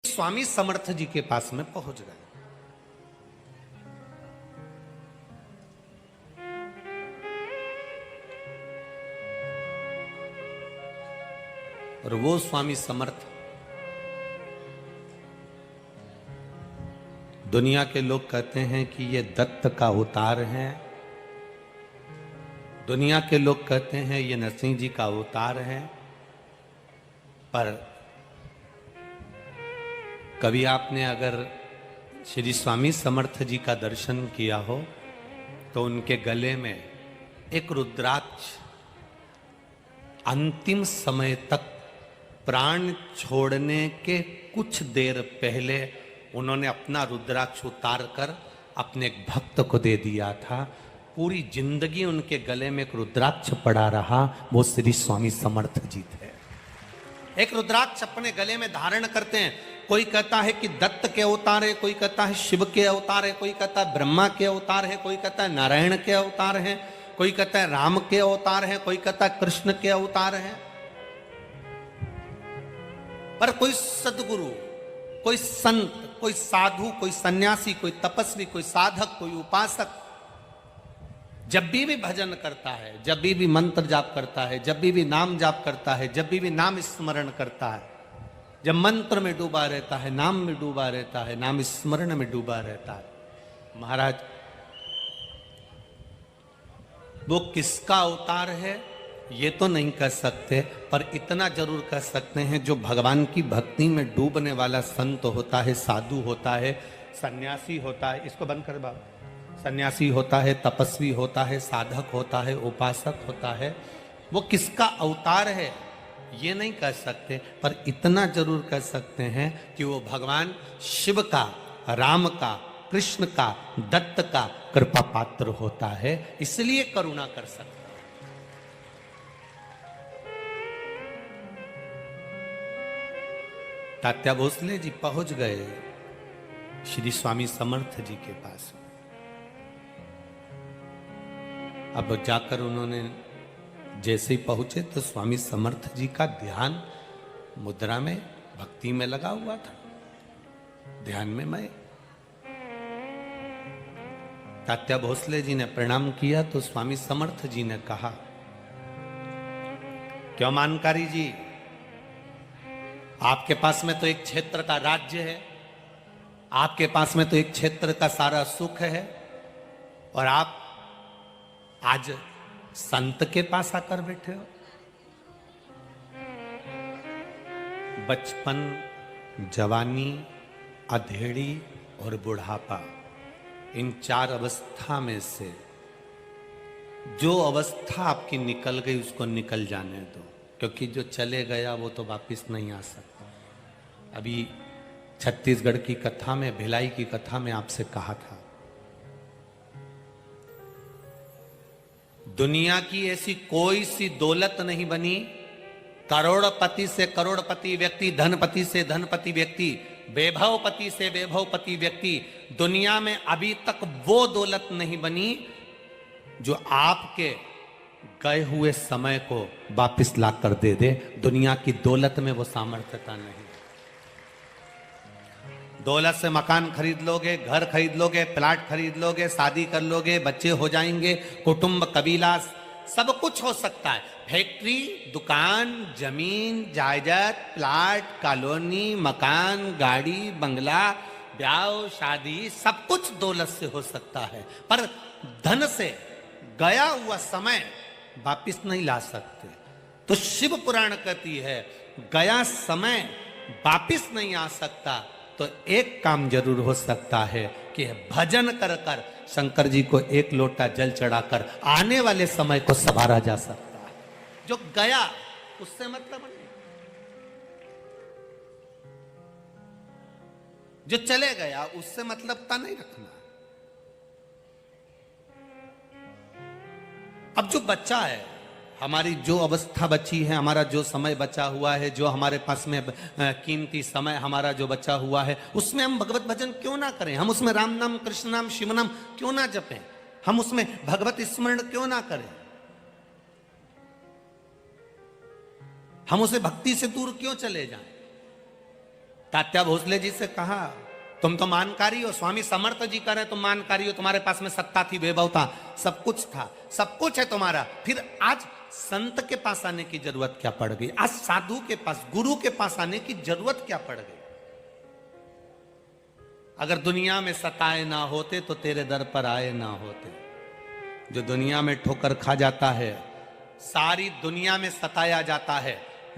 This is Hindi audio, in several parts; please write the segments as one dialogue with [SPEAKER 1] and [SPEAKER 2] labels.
[SPEAKER 1] स्वामी समर्थ जी के पास में पहुंच गए। और वो स्वामी समर्थ दुनिया के लोग कहते हैं कि ये दत्त का अवतार है, दुनिया के लोग कहते हैं ये नरसिंह जी का अवतार है। पर कभी आपने अगर श्री स्वामी समर्थ जी का दर्शन किया हो तो उनके गले में एक रुद्राक्ष अंतिम समय तक प्राण छोड़ने के कुछ देर पहले उन्होंने अपना रुद्राक्ष उतार कर अपने एक भक्त को दे दिया था। पूरी जिंदगी उनके गले में एक रुद्राक्ष पड़ा रहा, वो श्री स्वामी समर्थ जी थे। एक रुद्राक्ष अपने गले में धारण करते हैं। कोई कहता है कि दत्त के अवतार है, कोई कहता है शिव के अवतार है, कोई कहता है ब्रह्मा के अवतार है, कोई कहता है नारायण के अवतार है, कोई कहता है राम के अवतार है, कोई कहता है कृष्ण के अवतार है। पर कोई सदगुरु, कोई संत, कोई साधु, कोई सन्यासी, कोई तपस्वी, कोई साधक, कोई उपासक जब भी भजन करता है, जब भी मंत्र जाप करता है, जब भी नाम जाप करता है, जब भी नाम स्मरण करता है, जब मंत्र में डूबा रहता है, नाम में डूबा रहता है, नाम स्मरण में डूबा रहता है, महाराज वो किसका अवतार है ये तो नहीं कह सकते, पर इतना जरूर कह सकते हैं जो भगवान की भक्ति में डूबने वाला संत होता है, साधु होता है, सन्यासी होता है, इसको बंद कर बाबा, सन्यासी होता है, तपस्वी होता है, साधक होता है, उपासक होता है, वो किसका अवतार है ये नहीं कह सकते, पर इतना जरूर कह सकते हैं कि वो भगवान शिव का, राम का, कृष्ण का, दत्त का कृपा पात्र होता है, इसलिए करुणा कर सकते। तात्या भोसले जी पहुंच गए श्री स्वामी समर्थ जी के पास। अब जाकर उन्होंने जैसे ही पहुंचे तो स्वामी समर्थ जी का ध्यान मुद्रा में, भक्ति में लगा हुआ था, ध्यान में मैं। तात्या भोसले जी ने प्रणाम किया तो स्वामी समर्थ जी ने कहा, क्यों मानकारी जी, आपके पास में तो एक क्षेत्र का राज्य है, आपके पास में तो एक क्षेत्र का सारा सुख है, और आप आज संत के पास आकर बैठे हो। बचपन, जवानी, अधेड़ी और बुढ़ापा, इन चार अवस्था में से जो अवस्था आपकी निकल गई उसको निकल जाने दो, क्योंकि जो चले गया वो तो वापस नहीं आ सकता। अभी छत्तीसगढ़ की कथा में, भिलाई की कथा में आपसे कहा था, दुनिया की ऐसी कोई सी दौलत नहीं बनी, करोड़पति से करोड़पति व्यक्ति, धनपति से धनपति व्यक्ति, वैभवपति से वैभवपति व्यक्ति, दुनिया में अभी तक वो दौलत नहीं बनी जो आपके गए हुए समय को वापस ला कर दे दे। दुनिया की दौलत में वो सामर्थ्यता नहीं। दौलत से मकान खरीद लोगे, घर खरीद लोगे, प्लाट खरीद लोगे, शादी कर लोगे, बच्चे हो जाएंगे, कुटुंब, कबीला, सब कुछ हो सकता है। फैक्ट्री, दुकान, जमीन, जायदाद, प्लाट, कॉलोनी, मकान, गाड़ी, बंगला, ब्याह, शादी, सब कुछ दौलत से हो सकता है, पर धन से गया हुआ समय वापिस नहीं ला सकते। तो शिव पुराण कहती है गया समय वापिस नहीं आ सकता, तो एक काम जरूर हो सकता है कि भजन कर कर शंकर जी को एक लोटा जल चढ़ाकर आने वाले समय को संवारा जा सकता है। जो गया उससे मतलब नहीं, जो चले गया उससे मतलबता नहीं रखना। अब जो बच्चा है, हमारी जो अवस्था बची है, हमारा जो समय बचा हुआ है, जो हमारे पास में कीमती समय हमारा जो बचा हुआ है, उसमें हम भगवत भजन क्यों ना करें? हम उसमें राम नाम, कृष्ण नाम, शिव नाम क्यों ना जपें? हम उसमें भगवत स्मरण क्यों ना करें? हम उसे भक्ति से दूर क्यों चले जाएं? तात्या भोसले जी से कहा, तुम तो मानकारी हो, स्वामी समर्थ जी कह रहे तुम मानकारी हो, तुम्हारे पास में सत्ता थी, वैभव था, सब कुछ था, सब कुछ है तुम्हारा, फिर आज संत के पास आने की जरूरत क्या पड़ गई? आज साधु के पास, गुरु के पास आने की जरूरत क्या पड़ गई? अगर दुनिया में सताए ना होते तो तेरे दर पर आए ना होते। जो दुनिया में ठोकर खा जाता है, सारी दुनिया में सताया जाता है,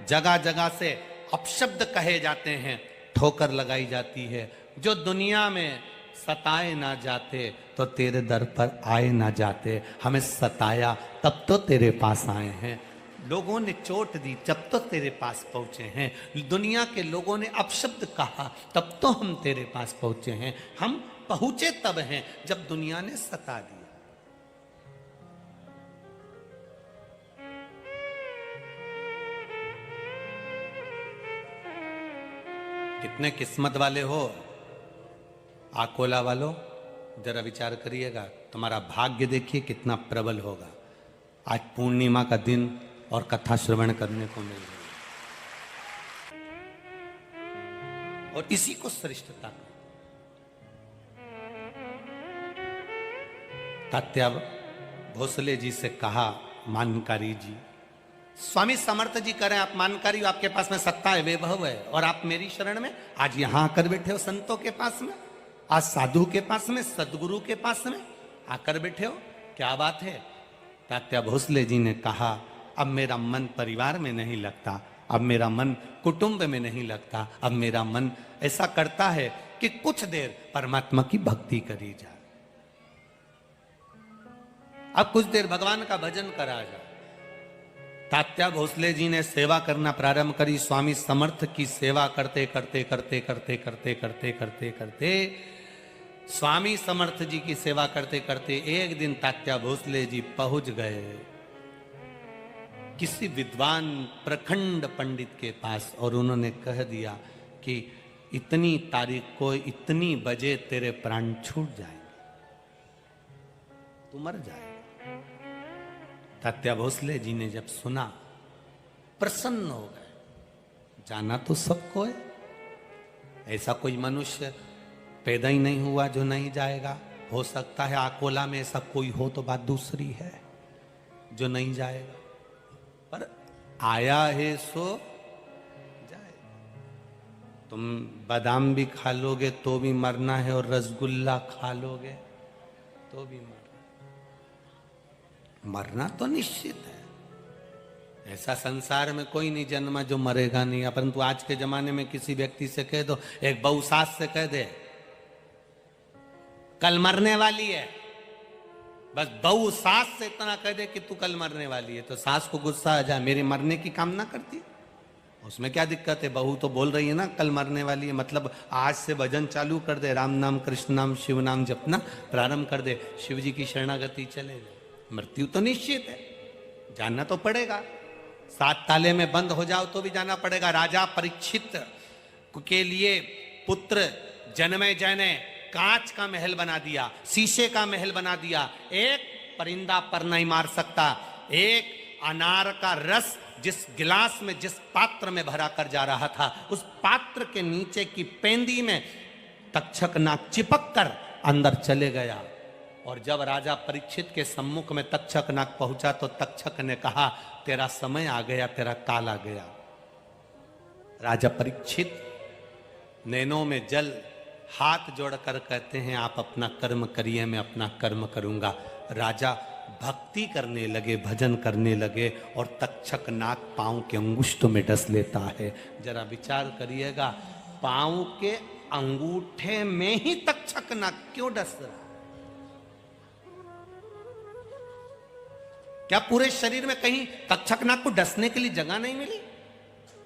[SPEAKER 1] जगह जगह से अपशब्द कहे जाते हैं, ठोकर लगाई जाती है, जो दुनिया में सताए ना जाते तो तेरे दर पर आए ना जाते। हमें सताया तब तो तेरे पास आए हैं, लोगों ने चोट दी जब तो तेरे पास पहुंचे हैं, दुनिया के लोगों ने अपशब्द कहा तब तो हम तेरे पास पहुंचे हैं। हम पहुंचे तब हैं जब दुनिया ने सता दिया। कितने किस्मत वाले हो आकोला वालों, जरा विचार करिएगा, तुम्हारा भाग्य देखिए कितना प्रबल होगा। आज पूर्णिमा का दिन और कथा श्रवण करने को मिल रही है, और इसी को श्रेष्ठता। तात्या भोसले जी से कहा, मानकारी जी, स्वामी समर्थ जी करें आप मानकारी हो, आपके पास में सत्ता है, वैभव है, और आप मेरी शरण में आज यहां आकर बैठे हो, संतों के पास में, आज साधु के पास में, सदगुरु के पास में आकर बैठे हो, क्या बात है? तात्या भोसले जी ने कहा, अब मेरा मन परिवार में नहीं लगता, अब मेरा मन कुटुंब में नहीं लगता, अब मेरा मन ऐसा करता है कि कुछ देर परमात्मा की भक्ति करी जाए, अब कुछ देर भगवान का भजन करा जाए। तात्या भोसले जी ने सेवा करना प्रारंभ करी। स्वामी समर्थ की सेवा करते करते करते करते करते करते करते करते स्वामी समर्थ जी की सेवा करते करते एक दिन तात्या भोसले जी पहुंच गए किसी विद्वान प्रखंड पंडित के पास, और उन्होंने कह दिया कि इतनी तारीख को इतनी बजे तेरे प्राण छूट जाएंगे, तू मर जाएगा। तात्या भोसले जी ने जब सुना प्रसन्न हो गए। जाना तो सबको है, ऐसा कोई मनुष्य पैदा ही नहीं हुआ जो नहीं जाएगा। हो सकता है आकोला में ऐसा कोई हो तो बात दूसरी है जो नहीं जाएगा, पर आया है सो जाए। तुम बादाम भी खा लोगे तो भी मरना है, और रसगुल्ला खा लोगे तो भी मरना तो निश्चित है। ऐसा संसार में कोई नहीं जन्मा जो मरेगा नहीं। परंतु आज के जमाने में किसी व्यक्ति से कह दो, एक बहू सास से कह दे कल मरने वाली है, बस बहू सास से इतना कह दे कि तू कल मरने वाली है, तो सास को गुस्सा आ जाए, मेरे मरने की कामना करती, उसमें क्या दिक्कत है? बहू तो बोल रही है ना कल मरने वाली है, मतलब आज से भजन चालू कर दे, राम नाम कृष्ण नाम शिव नाम जपना प्रारंभ कर दे, शिव जी की शरणागति चले जाए। मृत्यु तो निश्चित है, जानना तो पड़ेगा। 7 ताले में बंद हो जाओ तो भी जाना पड़ेगा। राजा परीक्षित के लिए पुत्र जनमेजय ने कांच का महल बना दिया, शीशे का महल बना दिया। एक परिंदा पर नहीं मार सकता। एक अनार का रस जिस गिलास में, जिस पात्र में भरा कर जा रहा था, उस पात्र के नीचे की पेंदी में तक्षक नाग चिपक कर अंदर चले गया। और जब राजा परीक्षित के सम्मुख में तक्षक नाग पहुंचा तो तक्षक ने कहा, तेरा समय आ गया, तेरा काल आ गया। राजा परीक्षित नैनों में जल हाथ जोड़कर कहते हैं, आप अपना कर्म करिए, मैं अपना कर्म करूंगा। राजा भक्ति करने लगे, भजन करने लगे, और तक्षक नाग पांव के अंगुष्ठ में डस लेता है। जरा विचार करिएगा, पांव के अंगूठे में ही तक्षक नाग क्यों डस रहा? क्या पूरे शरीर में कहीं तक्षक नाग को डसने के लिए जगह नहीं मिली?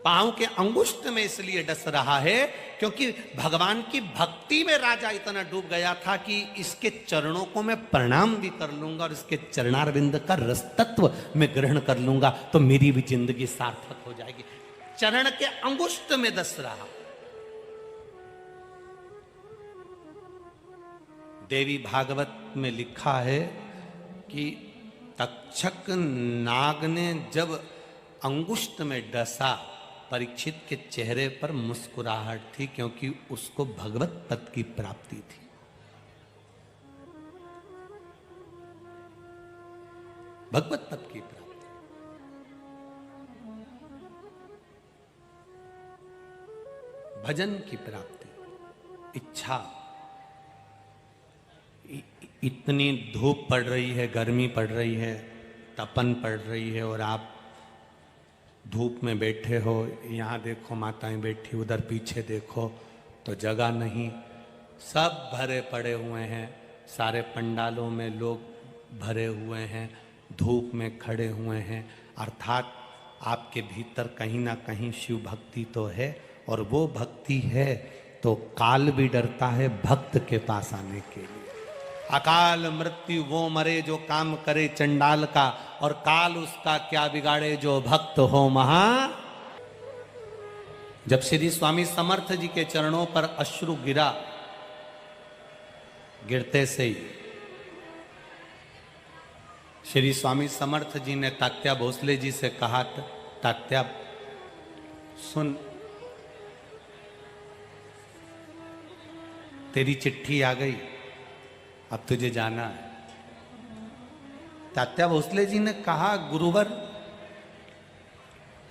[SPEAKER 1] पांव के अंगुष्ठ में इसलिए डस रहा है क्योंकि भगवान की भक्ति में राजा इतना डूब गया था कि इसके चरणों को मैं प्रणाम भी कर लूंगा और इसके चरणारविंद का रस तत्व मैं ग्रहण कर लूंगा तो मेरी भी जिंदगी सार्थक हो जाएगी। चरण के अंगुष्ठ में डस रहा। देवी भागवत में लिखा है कि तक्षक नाग ने जब अंगुष्ठ में डसा परीक्षित के चेहरे पर मुस्कुराहट थी, क्योंकि उसको भगवत पद की प्राप्ति थी। भगवत पद की प्राप्ति, भजन की प्राप्ति, इच्छा। इतनी धूप पड़ रही है, गर्मी पड़ रही है, तपन पड़ रही है, और आप धूप में बैठे हो। यहाँ देखो माताएं बैठी, उधर पीछे देखो तो जगह नहीं, सब भरे पड़े हुए हैं। सारे पंडालों में लोग भरे हुए हैं, धूप में खड़े हुए हैं। अर्थात आपके भीतर कहीं ना कहीं शिव भक्ति तो है, और वो भक्ति है तो काल भी डरता है भक्त के पास आने के लिए। अकाल मृत्यु वो मरे जो काम करे चंडाल का, और काल उसका क्या बिगाड़े जो भक्त हो महा। जब श्री स्वामी समर्थ जी के चरणों पर अश्रु गिरा, गिरते से ही श्री स्वामी समर्थ जी ने तात्या भोसले जी से कहा, तात्या सुन, तेरी चिट्ठी आ गई, अब तुझे जाना है। तात्या भोसले जी ने कहा, गुरुवर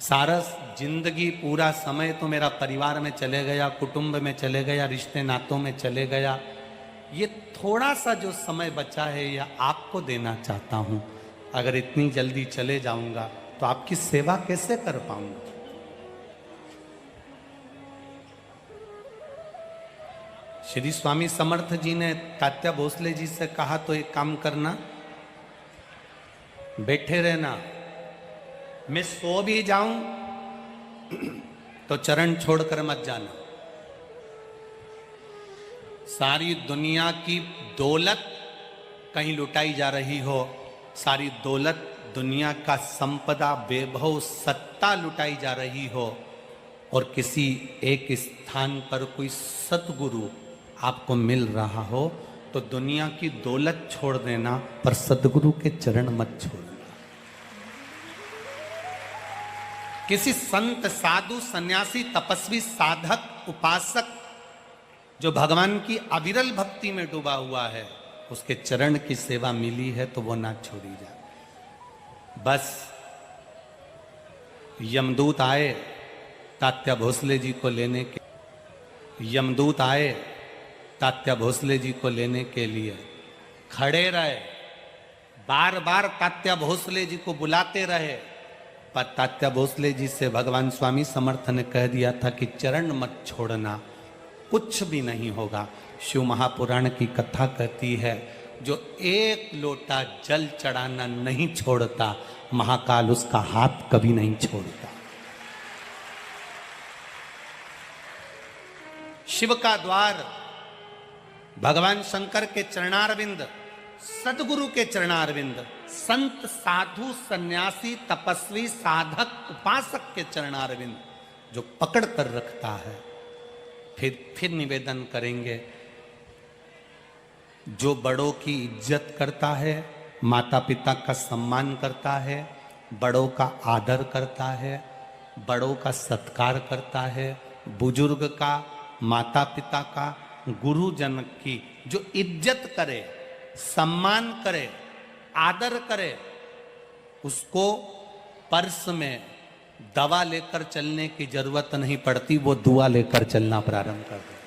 [SPEAKER 1] सारा जिंदगी पूरा समय तो मेरा परिवार में चले गया, कुटुंब में चले गया, रिश्ते नातों में चले गया। ये थोड़ा सा जो समय बचा है यह आपको देना चाहता हूं। अगर इतनी जल्दी चले जाऊंगा तो आपकी सेवा कैसे कर पाऊंगा। श्री स्वामी समर्थ जी ने तात्या भोसले जी से कहा, तो एक काम करना, बैठे रहना, मैं सो भी जाऊं तो चरण छोड़कर मत जाना। सारी दुनिया की दौलत कहीं लुटाई जा रही हो, सारी दौलत, दुनिया का संपदा, वैभव, सत्ता लुटाई जा रही हो, और किसी एक स्थान पर कोई सतगुरु आपको मिल रहा हो, तो दुनिया की दौलत छोड़ देना, पर सतगुरु के चरण मत छोड़ना। किसी संत, साधु, सन्यासी, तपस्वी, साधक, उपासक जो भगवान की अविरल भक्ति में डूबा हुआ है, उसके चरण की सेवा मिली है तो वो ना छोड़ी जाए। बस यमदूत आए तात्या भोसले जी को लेने के, यमदूत आए तात्या भोसले जी को लेने के लिए, खड़े रहे, बार बार तात्या भोसले जी को बुलाते रहे, पर तात्या भोसले जी से भगवान स्वामी समर्थ ने कह दिया था कि चरण मत छोड़ना, कुछ भी नहीं होगा। शिव महापुराण की कथा कहती है, जो एक लोटा जल चढ़ाना नहीं छोड़ता, महाकाल उसका हाथ कभी नहीं छोड़ता। शिव का द्वार भगवान शंकर के चरणारविंद, सदगुरु के चरणारविंद, संत, साधु, सन्यासी, तपस्वी, साधक, उपासक के चरणारविंद जो पकड़ कर रखता है। फिर निवेदन करेंगे, जो बड़ों की इज्जत करता है, माता पिता का सम्मान करता है, बड़ों का आदर करता है, बड़ों का सत्कार करता है, बुजुर्ग का, माता पिता का, गुरुजन की जो इज्जत करे, सम्मान करे, आदर करे, उसको पर्स में दवा लेकर चलने की जरूरत नहीं पड़ती, वो दुआ लेकर चलना प्रारंभ कर दे।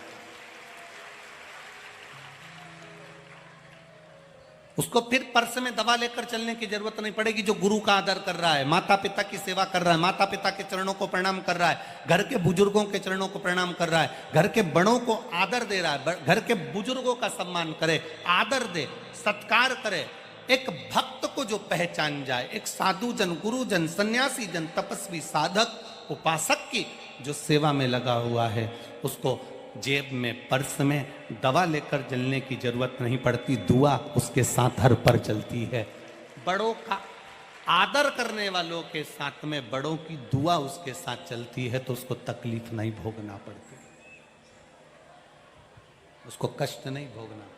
[SPEAKER 1] उसको फिर पर्स में दवा लेकर चलने की जरूरत नहीं पड़ेगी। जो गुरु का आदर कर रहा है, माता पिता की सेवा कर रहा है, माता पिता के चरणों को प्रणाम कर रहा है, घर के बुजुर्गों के चरणों को प्रणाम कर रहा है, घर के बड़ों को आदर दे रहा है, घर के बुजुर्गों का सम्मान करे, आदर दे, सत्कार करे। एक भक्त को जो पहचान जाए, एक साधु जन, गुरुजन, सन्यासी जन, तपस्वी, साधक, उपासक की जो सेवा में लगा हुआ है, उसको जेब में, पर्स में दवा लेकर चलने की जरूरत नहीं पड़ती, दुआ उसके साथ हर पर चलती है। बड़ों का आदर करने वालों के साथ में बड़ों की दुआ उसके साथ चलती है, तो उसको तकलीफ नहीं भोगना पड़ती, उसको कष्ट नहीं भोगना पड़ता।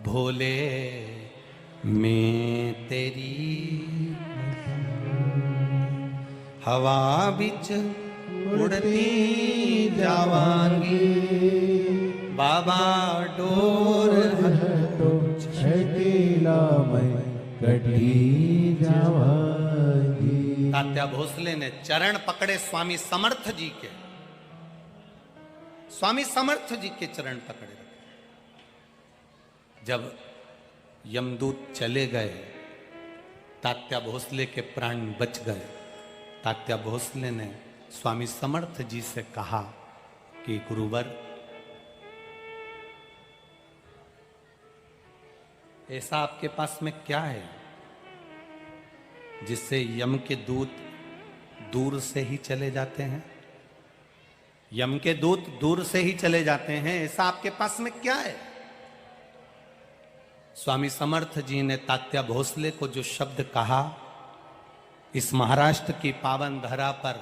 [SPEAKER 1] भोले मैं तेरी हवा बिच उड़ती जावांगी, बाबा डोर
[SPEAKER 2] तो छकेला मैं कटी जावांगी।
[SPEAKER 1] तात्या भोसले ने चरण पकड़े स्वामी समर्थ जी के, स्वामी समर्थ जी के चरण पकड़े रखे। जब यमदूत चले गए, तात्या भोसले के प्राण बच गए। तात्या भोसले ने स्वामी समर्थ जी से कहा कि गुरुवर, ऐसा आपके पास में क्या है जिससे यम के दूत दूर से ही चले जाते हैं? यम के दूत दूर से ही चले जाते हैं, ऐसा आपके पास में क्या है? स्वामी समर्थ जी ने तात्या भोसले को जो शब्द कहा, इस महाराष्ट्र की पावन धरा पर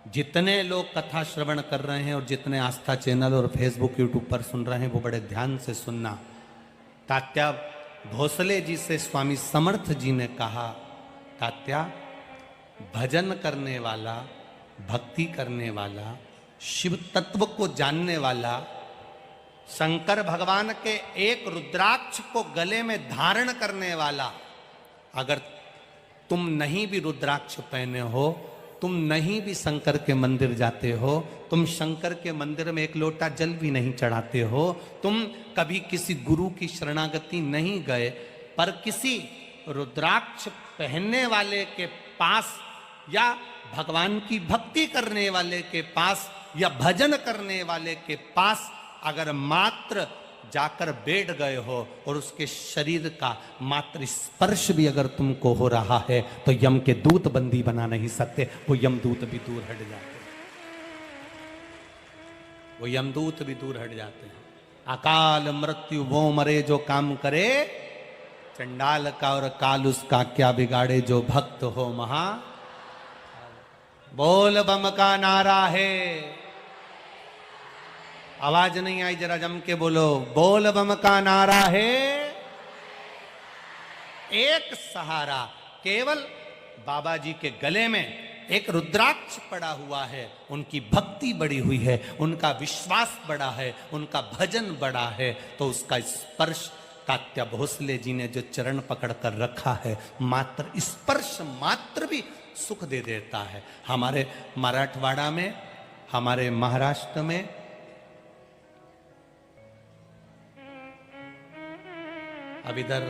[SPEAKER 1] जितने लोग कथा श्रवण कर रहे हैं और जितने आस्था चैनल और फेसबुक यूट्यूब पर सुन रहे हैं वो बड़े ध्यान से सुनना। तात्या भोसले जी से स्वामी समर्थ जी ने कहा, तात्या, भजन करने वाला, भक्ति करने वाला, शिव तत्व को जानने वाला, शंकर भगवान के एक रुद्राक्ष को गले में धारण करने वाला, अगर तुम नहीं भी रुद्राक्ष पहने हो, तुम नहीं भी शंकर के मंदिर जाते हो, तुम शंकर के मंदिर में एक लोटा जल भी नहीं चढ़ाते हो, तुम कभी किसी गुरु की शरणागति नहीं गए, पर किसी रुद्राक्ष पहनने वाले के पास या भगवान की भक्ति करने वाले के पास या भजन करने वाले के पास अगर मात्र जाकर बैठ गए हो और उसके शरीर का मात्र स्पर्श भी अगर तुमको हो रहा है तो यम के दूत बंदी बना नहीं सकते, वो यमदूत भी दूर हट जाते हैं, वो यमदूत भी दूर हट जाते हैं। अकाल मृत्यु वो मरे जो काम करे, चंडाल का और काल उसका क्या बिगाड़े, जो भक्त हो महा। बोल बम का नारा है, आवाज नहीं आई, जरा जम के बोलो, बोल बम का नारा है। एक सहारा केवल बाबा जी के गले में एक रुद्राक्ष पड़ा हुआ है, उनकी भक्ति बढ़ी हुई है, उनका विश्वास बड़ा है, उनका भजन बड़ा है, तो उसका स्पर्श तात्या भोसले जी ने जो चरण पकड़ कर रखा है, मात्र स्पर्श मात्र भी सुख दे देता है। हमारे मराठवाड़ा में, हमारे महाराष्ट्र में अब इधर